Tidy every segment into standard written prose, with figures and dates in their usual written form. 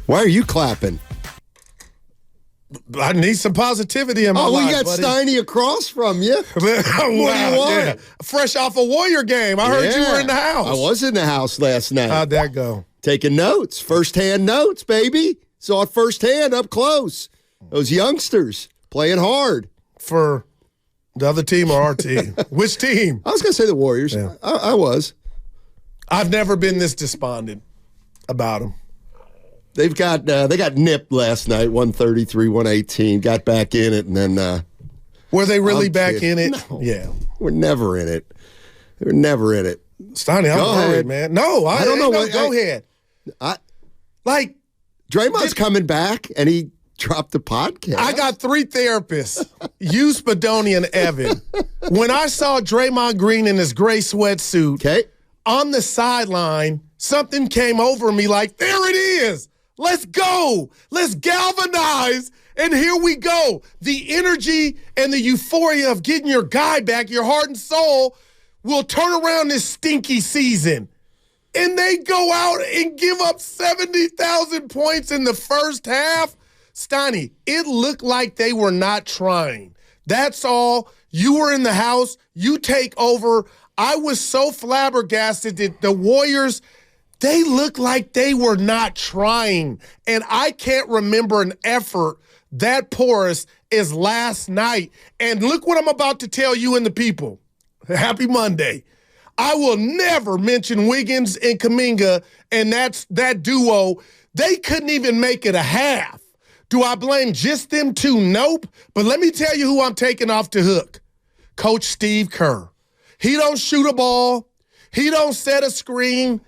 Why are you clapping? I need some positivity in my life, we got buddy. Steiny across from you. What do you want? Yeah. Fresh off a Warrior game. I heard you were in the house. I was in the house last night. How'd that go? Taking notes. First-hand notes, baby. Saw it firsthand up close. Those youngsters playing hard. For the other team or our team? Which team? I was going to say the Warriors. Yeah. I was. I've never been this despondent about them. They got nipped last night, 133-118. Got back in it, and then were they really back in it? No. Yeah, we're never in it. They're never in it. Steiny, I'm worried, man. No, I don't know. Go ahead. Draymond's coming back, and he dropped the podcast. I got 3 therapists, you, Spadoni, and Evan. When I saw Draymond Green in his gray sweatsuit on the sideline, something came over me like, there it is. Let's go. Let's galvanize. And here we go. The energy and the euphoria of getting your guy back, your heart and soul, will turn around this stinky season. And they go out and give up 70,000 points in the first half. Steiny, it looked like they were not trying. That's all. You were in the house. You take over. I was so flabbergasted that the Warriors, they looked like they were not trying. And I can't remember an effort that porous as last night. And look what I'm about to tell you and the people. Happy Monday. I will never mention Wiggins and Kuminga and that duo. They couldn't even make it a half. Do I blame just them two? Nope. But let me tell you who I'm taking off the hook. Coach Steve Kerr. He don't shoot a ball. He don't set a screen.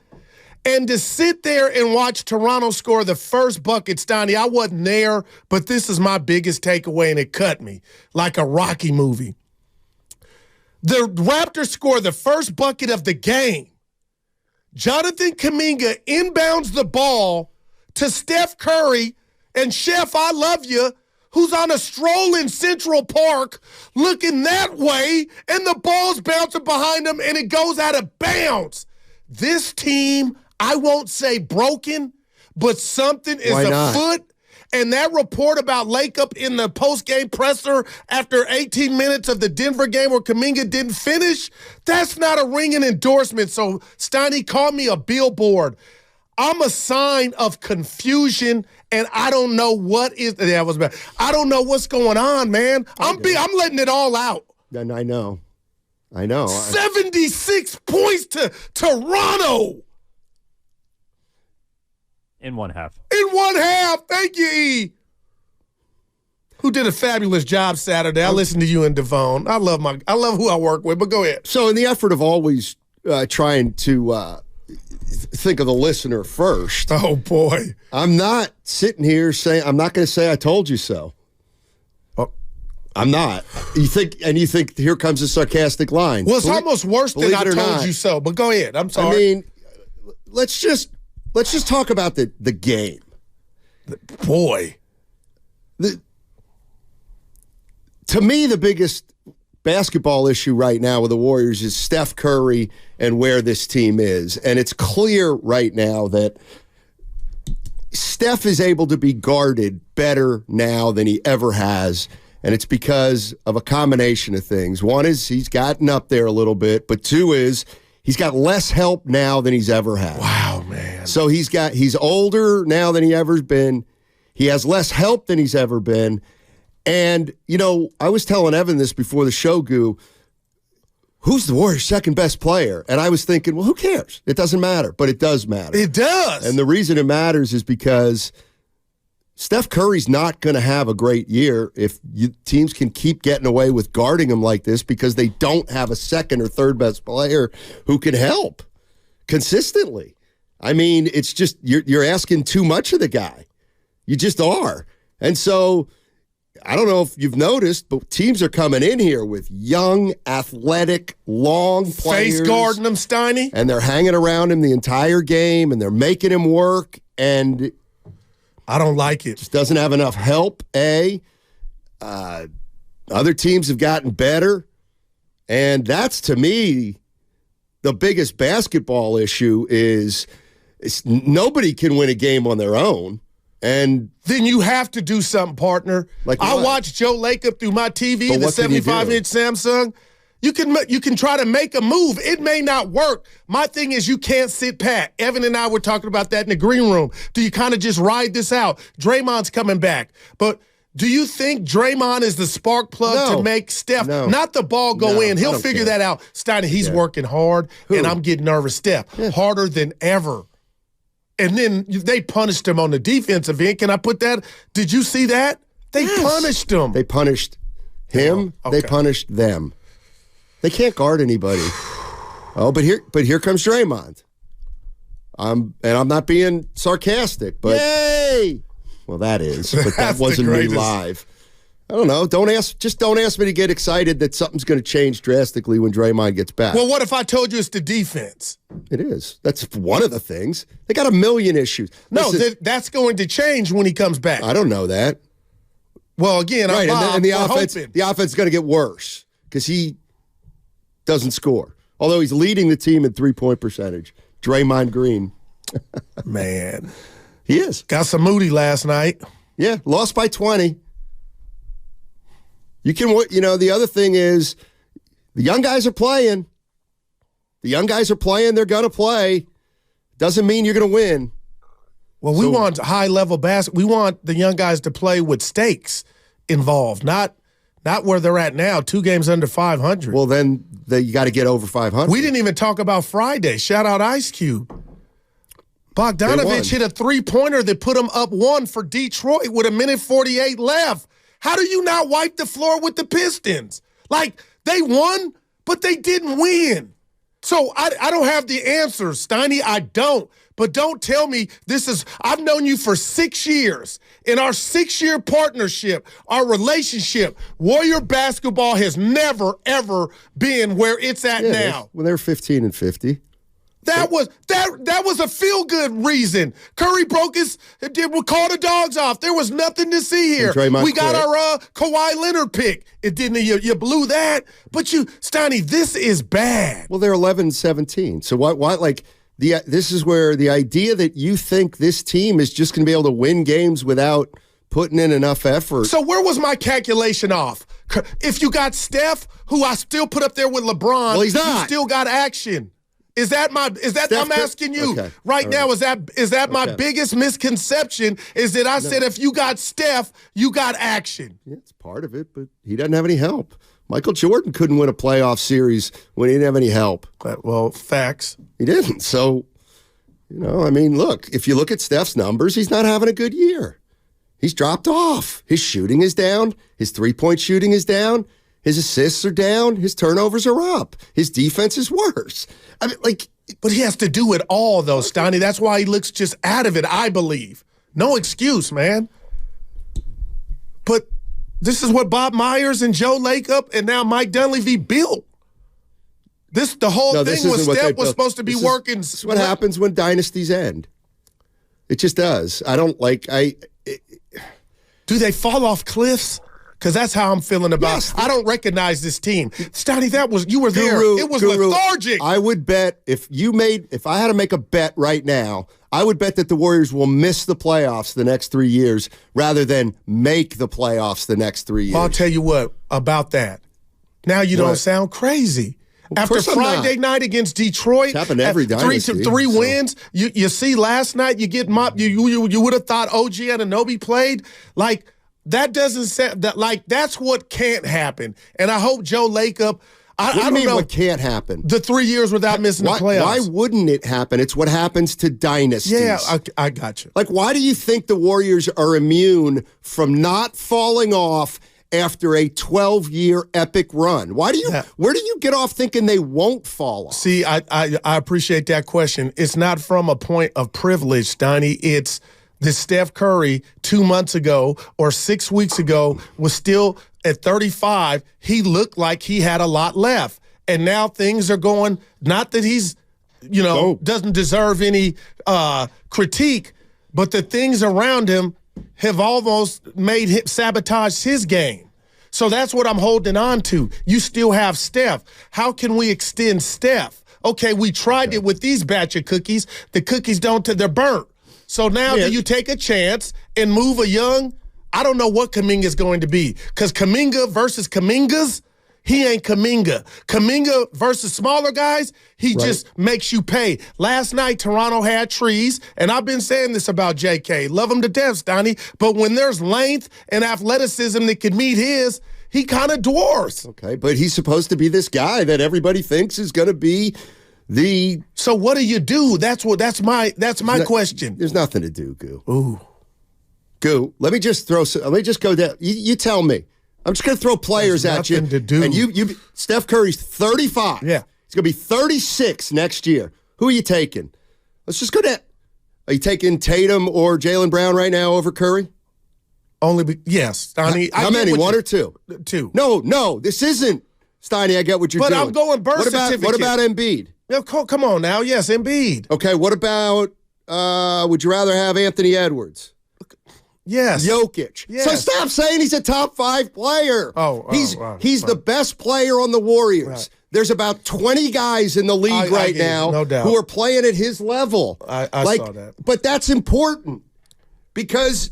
And to sit there and watch Toronto score the first bucket, Steiny, I wasn't there, but this is my biggest takeaway, and it cut me like a Rocky movie. The Raptors score the first bucket of the game. Jonathan Kuminga inbounds the ball to Steph Curry, and Chef, I love you, who's on a stroll in Central Park looking that way, and the ball's bouncing behind him, and it goes out of bounds. This team, I won't say broken, but something is afoot. And that report about Lakeup in the post-game presser after 18 minutes of the Denver game where Kuminga didn't finish, that's not a ringing endorsement. So, Steiny, call me a billboard. I'm a sign of confusion, and I don't know what is. That was bad. I don't know what's going on, man. I'm letting it all out. And I know. 76 points to Toronto. In one half. Thank you, E. Who did a fabulous job Saturday. I listened to you and Devon. I love who I work with, but go ahead. So in the effort of always trying to think of the listener first. Oh, boy. I'm not sitting here saying, I'm not going to say I told you so. Oh. I'm not. You think here comes a sarcastic line. Well, it's almost worse than I told you so, but go ahead. I'm sorry. I mean, let's just talk about the game. Boy. To me, the biggest basketball issue right now with the Warriors is Steph Curry and where this team is. And it's clear right now that Steph is able to be guarded better now than he ever has. And it's because of a combination of things. One is he's gotten up there a little bit, but two is he's got less help now than he's ever had. Wow, man. So he's older now than he ever's been. He has less help than he's ever been. And, I was telling Evan this before the show, Goo, who's the Warriors' second best player? And I was thinking, well, who cares? It doesn't matter, but it does matter. It does. And the reason it matters is because Steph Curry's not going to have a great year if teams can keep getting away with guarding him like this because they don't have a second or third best player who can help consistently. I mean, it's just you're asking too much of the guy. You just are. And so I don't know if you've noticed, but teams are coming in here with young, athletic, long players. Face guarding them, Steiny. And they're hanging around him the entire game, and they're making him work, and I don't like it. Just doesn't have enough help, Other teams have gotten better, and that's, to me, the biggest basketball issue is nobody can win a game on their own. And then you have to do something, partner. Like I watched Joe Lacob through my TV, the 75-inch Samsung. You can try to make a move. It may not work. My thing is you can't sit pat. Evan and I were talking about that in the green room. Do you kind of just ride this out? Draymond's coming back. But do you think Draymond is the spark plug to make Steph, not the ball go in? He'll figure that out. Steiny, he's working hard, and I'm getting nervous. Steph, harder than ever. And then they punished him on the defensive end. Can I put that? Did you see that? They punished him. They punished him. They punished them. They can't guard anybody. But here comes Draymond. I'm not being sarcastic, but yay! Well, that is, but that wasn't me live. I don't know. Don't ask me to get excited that something's going to change drastically when Draymond gets back. Well, what if I told you it's the defense? It is. That's one of the things. They got a million issues. No, that's going to change when he comes back. I don't know that. Well, again, right, and the offense is going to get worse because he doesn't score. Although he's leading the team in three-point percentage. Draymond Green. Man. He is. Got some moody last night. Yeah, lost by 20. The other thing is the young guys are playing. The young guys are playing. They're going to play. Doesn't mean you're going to win. Well, we want high-level basketball. We want the young guys to play with stakes involved, not where they're at now, 2 games under 500. Well, then you got to get over 500. We didn't even talk about Friday. Shout out Ice Cube. Bogdanovich hit a three-pointer that put him up 1 for Detroit with 1:48 left. How do you not wipe the floor with the Pistons? Like, they won, but they didn't win. So I don't have the answers, Steiny. I don't. But don't tell me I've known you for 6 years. In our 6-year partnership, our relationship, Warrior basketball has never, ever been where it's at now. When they're 15 and 50. That was a feel-good reason. Curry called the dogs off. There was nothing to see here. We got our Kawhi Leonard pick. It didn't. You blew that. But Steiny, this is bad. Well, they're 11-17. So why like this is where the idea that you think this team is just going to be able to win games without putting in enough effort. So where was my calculation off? If you got Steph, who I still put up there with LeBron, well, he's not. You still got action. I'm asking you right now, is that my biggest misconception is that I said if you got Steph, you got action. Yeah, it's part of it, but he doesn't have any help. Michael Jordan couldn't win a playoff series when he didn't have any help. Well, facts. He didn't. So, look, if you look at Steph's numbers, he's not having a good year. He's dropped off. His shooting is down. His three-point shooting is down. His assists are down. His turnovers are up. His defense is worse. But he has to do it all, though, Steiny. That's why he looks just out of it, I believe. No excuse, man. But this is what Bob Myers and Joe Lacob and now Mike Dunleavy built. The whole thing was Steph was supposed to be working. This is what happens when dynasties end. It just does. Do they fall off cliffs? Because that's how I'm feeling about it. I don't recognize this team. Steiny, you were there. It was lethargic. I would bet if I had to make a bet right now, I would bet that the Warriors will miss the playoffs the next 3 years rather than make the playoffs the next 3 years. I'll tell you what about that. Now you don't sound crazy. After Friday night against Detroit, it's happened every dynasty. Three wins. You see last night you get mopped. You would have thought OG Anunoby played like. That doesn't sound that's what can't happen. And I hope Joe Lacob. I don't know what can't happen. The 3 years without missing the playoffs. Why wouldn't it happen? It's what happens to dynasties. Yeah, I got you. Like, why do you think the Warriors are immune from not falling off after a 12-year epic run? Where do you get off thinking they won't fall off? See, I appreciate that question. It's not from a point of privilege, Steiny. It's that Steph Curry 2 months ago or 6 weeks ago was still at 35. He looked like he had a lot left. And now things are going, not that he's, doesn't deserve any critique, but the things around him have almost sabotaged his game. So that's what I'm holding on to. You still have Steph. How can we extend Steph? Okay, we tried it with these batch of cookies. The cookies they're burnt. So now do you take a chance and move a young? I don't know what Kuminga's going to be because Kuminga versus Kuminga's, he ain't Kuminga. Kuminga versus smaller guys, he just makes you pay. Last night, Toronto had trees, and I've been saying this about JK. Love him to death, Steiny, but when there's length and athleticism that could meet his, he kind of dwarfs. Okay, but he's supposed to be this guy that everybody thinks is going to be the. So what do you do? That's my question. There's nothing to do, Goo. Ooh, Goo. Let me just go down. You tell me. I'm just going to throw players at you. To do. And you, Steph Curry's 35. Yeah, he's going to be 36 next year. Who are you taking? Let's just go down. Are you taking Tatum or Jaylen Brown right now over Curry? Yes, Steiny. How many? One or two? Two. No, this isn't. Steiny, I get what you're doing. But I'm going birth certificate. What about Embiid? No, come on now. Yes, Embiid. Okay, what about, would you rather have Anthony Edwards? Yes. Jokic. Yes. So stop saying he's a top 5 player. He's the best player on the Warriors. Right. There's about 20 guys in the league right now no doubt. who are playing at his level. I saw that. But that's important because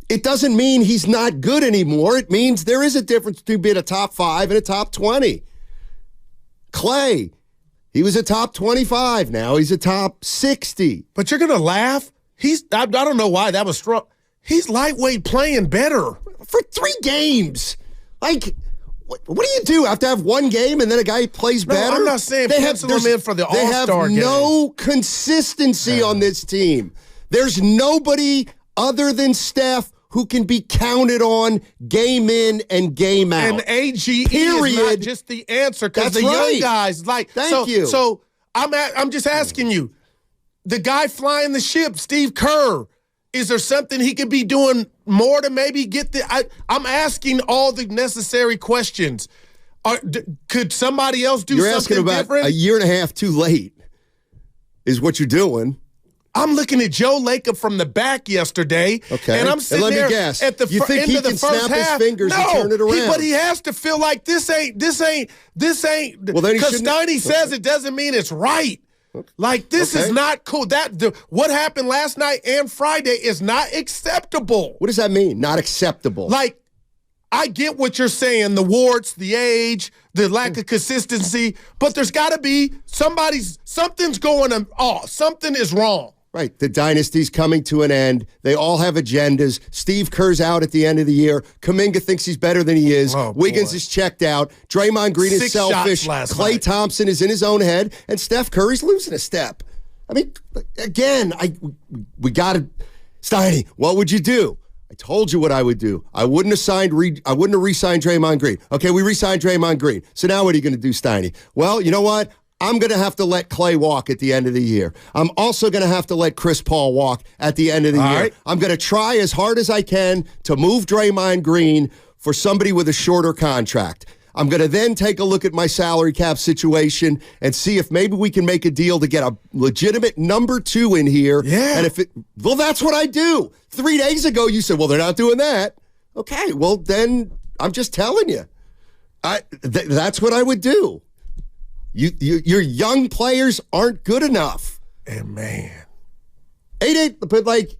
it doesn't mean he's not good anymore. It means there is a difference between being a top 5 and a top 20. Clay, he was a top 25. Now he's a top 60. But you're going to laugh? I don't know why that was strong. He's lightweight playing better. For 3 games. Like, what do you do? Have to have one game and then a guy plays better? I'm not saying pencil him in for the All-Star game. They have no consistency on this team. There's nobody other than Steph who can be counted on game in and game out. And AGE is not just the answer because the young guys like. Thank you. So I'm just asking you, the guy flying the ship, Steve Kerr. Is there something he could be doing more to maybe get I'm asking all the necessary questions. Could somebody else do something different? You're asking about a year and a half too late is what you're doing. I'm looking at Joe Lacob from the back yesterday, and I'm sitting let me there guess. at the end of the first half. His fingers and turn it around. But he has to feel like this ain't. Well, then because Steiny says it doesn't mean it's right. Like, this is not cool. What happened last night and Friday is not acceptable. What does that mean, not acceptable? Like, I get what you're saying, the warts, the age, the lack of consistency, but there's got to be something's going off. Something is wrong. Right. The dynasty's coming to an end. They all have agendas. Steve Kerr's out at the end of the year. Kuminga thinks he's better than he is. Wiggins is checked out. Draymond Green is selfish. Klay Thompson is in his own head. And Steph Curry's losing a step. I mean, again, we got to... Steiny, what would you do? I told you what I would do. I wouldn't have re-signed Draymond Green. Okay, we re-signed Draymond Green. So now what are you going to do, Steiny? Well, you know what? I'm going to have to let Klay walk at the end of the year. I'm also going to have to let Chris Paul walk at the end of the year. Right. I'm going to try as hard as I can to move Draymond Green for somebody with a shorter contract. I'm going to then take a look at my salary cap situation and see if maybe we can make a deal to get a legitimate number 2 in here. Yeah. And that's what I do. 3 days ago, you said, well, they're not doing that. Okay, well, then I'm just telling you. That's what I would do. Your young players aren't good enough. And man. 888, but like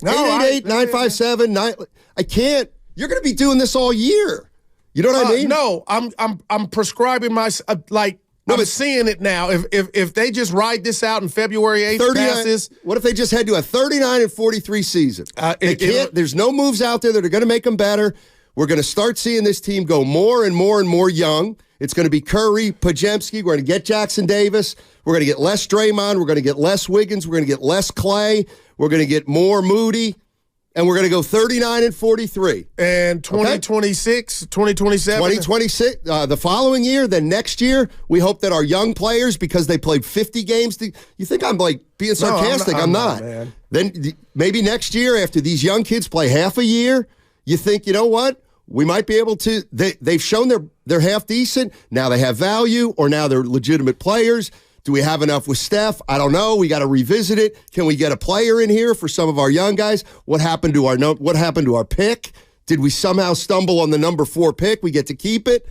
888-957-9. I can't. You're going to be doing this all year. You know what I mean? No, I'm prescribing my I'm seeing it now. If they just ride this out in February 8th passes. What if they just head to a 39-43 season? There's no moves out there that are going to make them better. We're going to start seeing this team go more and more and more young. It's going to be Curry, Podziemski. We're going to get Jackson Davis. We're going to get less Draymond. We're going to get less Wiggins. We're going to get less Clay. We're going to get more Moody. And we're going to go 39-43. And 2026, 2027? 2026, the following year, then next year, we hope that our young players, because they played 50 games, you think I'm like being sarcastic. No, I'm not. Man. Then maybe next year, after these young kids play half a year, you think, you know what? We might be able to, they've shown they're half decent. Now they have value, or now they're legitimate players. Do we have enough with Steph? I don't know. We got to revisit it. Can we get a player in here for some of our young guys? What happened to our pick? Did we somehow stumble on the number 4 pick? We get to keep it.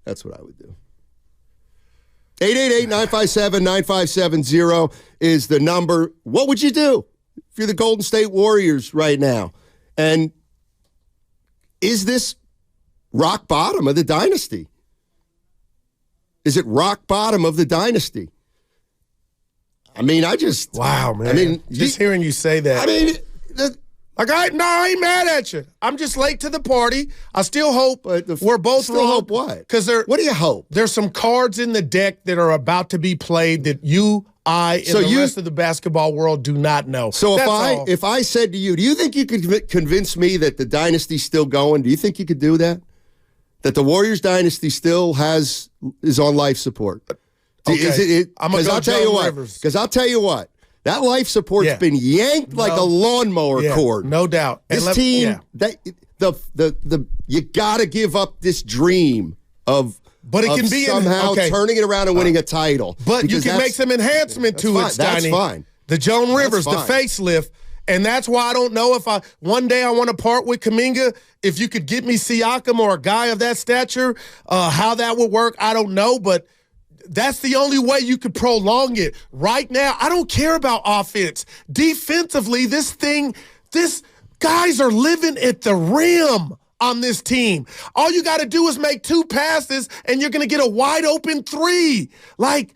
That's what I would do. 888-957-9570 is the number. What would you do? if you're the Golden State Warriors right now. And is this rock bottom of the dynasty? Is it rock bottom of the dynasty? I mean, wow, man. I mean, just hearing you say that. I mean, I ain't mad at you. I'm just late to the party. I still hope we're both still wrong. Hope what? Because what do you hope? There's some cards in the deck that are about to be played that you, I, and the rest of the basketball world do not know. So if I said to you, do you think you could convince me that the dynasty's still going? Do you think you could do that? That the Warriors dynasty still is on life support? Okay. Because I'll tell you what, that life support's been yanked like a lawnmower cord. No doubt. This team, you got to give up this dream of. But it can be somehow turning it around and winning a title. But you can make some enhancement to it, Steiny. That's fine. The Joan Rivers, the facelift. And that's why I don't know if one day I want to part with Kuminga. If you could get me Siakam or a guy of that stature, how that would work, I don't know. But that's the only way you could prolong it. Right now, I don't care about offense. Defensively, these guys are living at the rim on this team. All you got to do is make 2 passes, and you're going to get a wide-open 3. Like,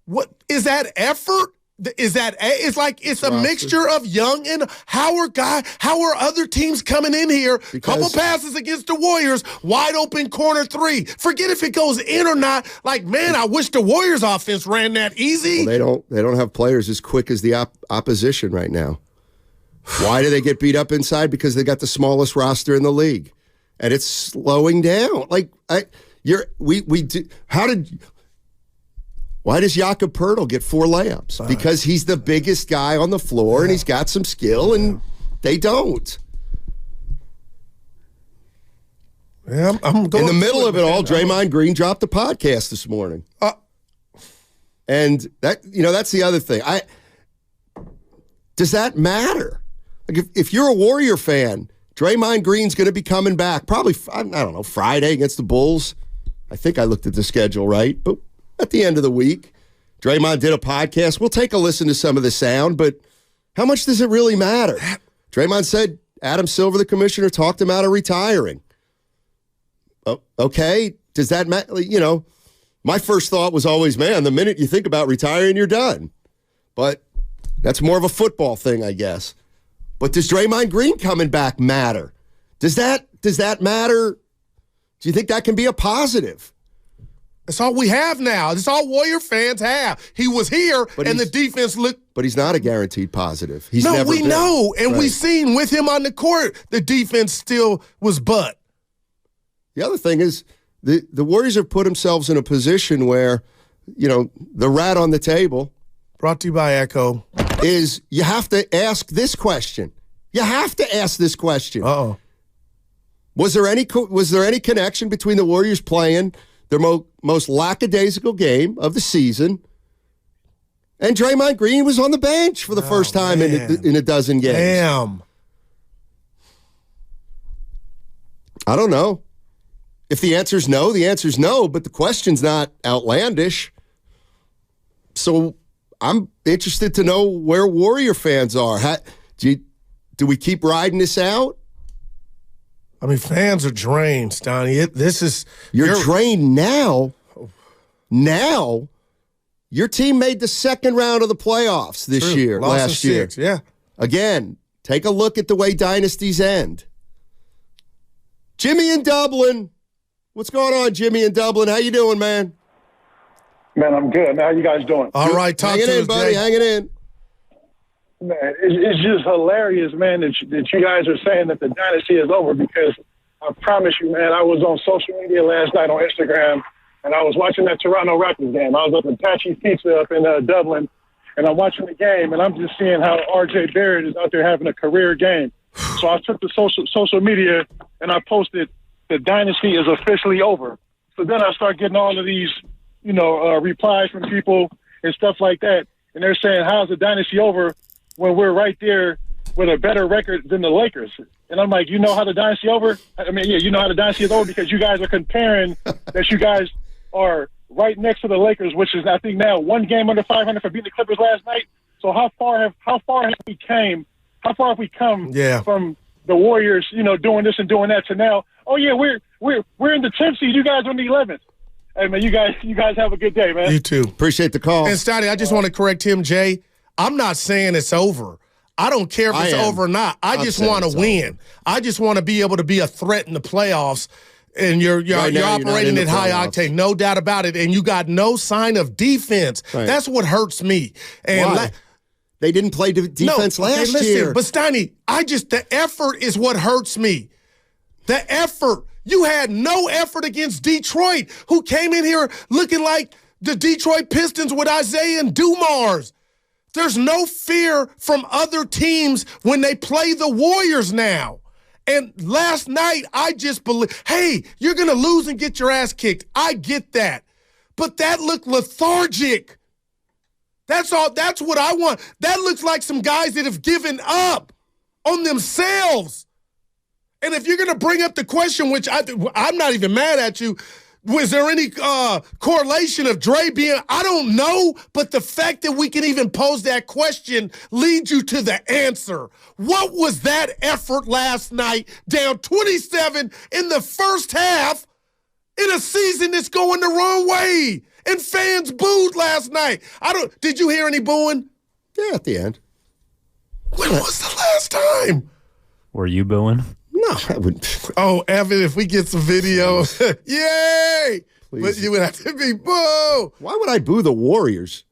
what is that effort? It's a mixture of young and how are other teams coming in here? Couple passes against the Warriors, wide open corner 3. Forget if it goes in or not. Like, man, I wish the Warriors offense ran that easy. Well, they don't have players as quick as the opposition right now. Why do they get beat up inside? Because they got the smallest roster in the league, and it's slowing down. Why does Jakob Poeltl get 4 layups? Because he's the biggest guy on the floor, and he's got some skill, and they don't. Yeah, I'm going in the middle of it all. Draymond Green dropped the podcast this morning, and that's the other thing. Does that matter? Like if you're a Warrior fan, Draymond Green's going to be coming back probably. I don't know, Friday against the Bulls. I think I looked at the schedule right, but. At the end of the week, Draymond did a podcast. We'll take a listen to some of the sound, but how much does it really matter? Draymond said Adam Silver, the commissioner, talked him out of retiring. Okay, does that matter? My first thought was always, man, the minute you think about retiring, you're done. But that's more of a football thing, I guess. But does Draymond Green coming back matter? Does that matter? Do you think that can be a positive? That's all we have now. That's all Warrior fans have. He was here, and the defense looked. But he's not a guaranteed positive. He's no, never we been. know, and we've seen with him on the court, the defense still was butt. The other thing is the Warriors have put themselves in a position where, the rat on the table. Brought to you by Echo. Is you have to ask this question. You have to ask this question. Uh-oh. Was there any connection between the Warriors playing their most lackadaisical game of the season, and Draymond Green was on the bench for the first time in a dozen games? Damn. I don't know. If the answer's no, the answer's no, but the question's not outlandish. So I'm interested to know where Warrior fans are. Do we keep riding this out? I mean, fans are drained, Steiny. You're drained now. Now, your team made the second round of the playoffs this year, last year. 6, yeah. Again, take a look at the way dynasties end. Jimmy in Dublin. What's going on, Jimmy in Dublin? How you doing, man? Man, I'm good. How you guys doing? All right, talk to us, Hanging in, buddy. Hanging in. Man, it's just hilarious, man, that you guys are saying that the dynasty is over, because I promise you, man, I was on social media last night on Instagram, and I was watching that Toronto Raptors game. I was up at Patchy's Pizza up in Dublin, and I'm watching the game, and I'm just seeing how R.J. Barrett is out there having a career game. So I took to social media, and I posted, the dynasty is officially over. So then I start getting all of these, replies from people and stuff like that, and they're saying, how's the dynasty over when we're right there with a better record than the Lakers? And I'm like, you know how the dynasty over? I mean, yeah, you know how the dynasty is over because you guys are comparing that you guys are right next to the Lakers, which is, I think now, 1 game under 500 for beating the Clippers last night. So how far have we come from the Warriors, doing this and doing that to now? Oh yeah, we're in the 10th seed. You guys are in the 11th. Hey man, you guys have a good day, man. You too. Appreciate the call. And Steiny, I just want to correct him, Jay. I'm not saying it's over. I don't care if it's over or not. I just want to win. Over. I just want to be able to be a threat in the playoffs. And you're operating at high octane, no doubt about it. And you got no sign of defense. Right. That's what hurts me. And they didn't play defense last year. But Steiny, the effort is what hurts me. The effort. You had no effort against Detroit, who came in here looking like the Detroit Pistons with Isaiah and Dumars. There's no fear from other teams when they play the Warriors now. And last night, I just believe, hey, you're going to lose and get your ass kicked. I get that. But that looked lethargic. That's all. That's what I want. That looks like some guys that have given up on themselves. And if you're going to bring up the question, which I'm not even mad at you, was there any correlation of Dre being, I don't know, but the fact that we can even pose that question leads you to the answer. What was that effort last night, down 27 in the first half in a season that's going the wrong way? And fans booed last night. Did you hear any booing? Yeah, at the end. When was the last time? Were you booing? No, I wouldn't. Oh, Evan, if we get some video, yay! Please. But you would have to be boo. Why would I boo the Warriors?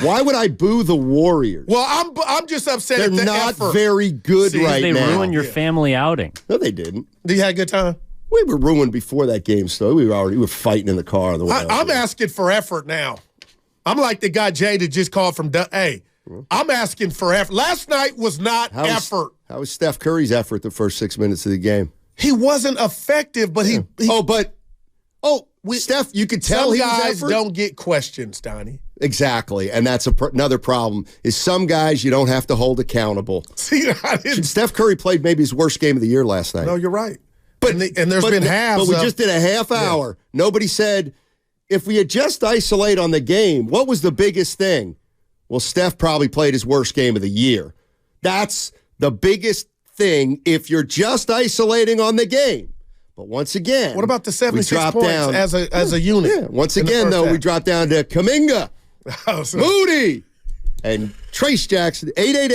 Why would I boo the Warriors? Well, I'm just upset at the not effort. Very good right now. They ruined your family outing. No, they didn't. Did you have a good time? We were ruined before that game, so we were fighting in the car. I'm asking for effort now. I'm like the guy Jay that just called from. Hey, I'm asking for effort. Last night was not effort. How was Steph Curry's effort the first 6 minutes of the game? He wasn't effective, but Steph, you could tell he was effort. Some guys don't get questions, Donnie. Exactly, and that's another problem, is some guys you don't have to hold accountable. See, Steph Curry played maybe his worst game of the year last night. No, you're right. But there's been halves. But we just did a half hour. Yeah. Nobody said, if we had just isolate on the game, what was the biggest thing? Well, Steph probably played his worst game of the year. That's the biggest thing if you're just isolating on the game. But once again, what about the 76 points down, as a unit? Yeah. Once again, though, we dropped down to Kuminga, Moody, and Trace Jackson. 888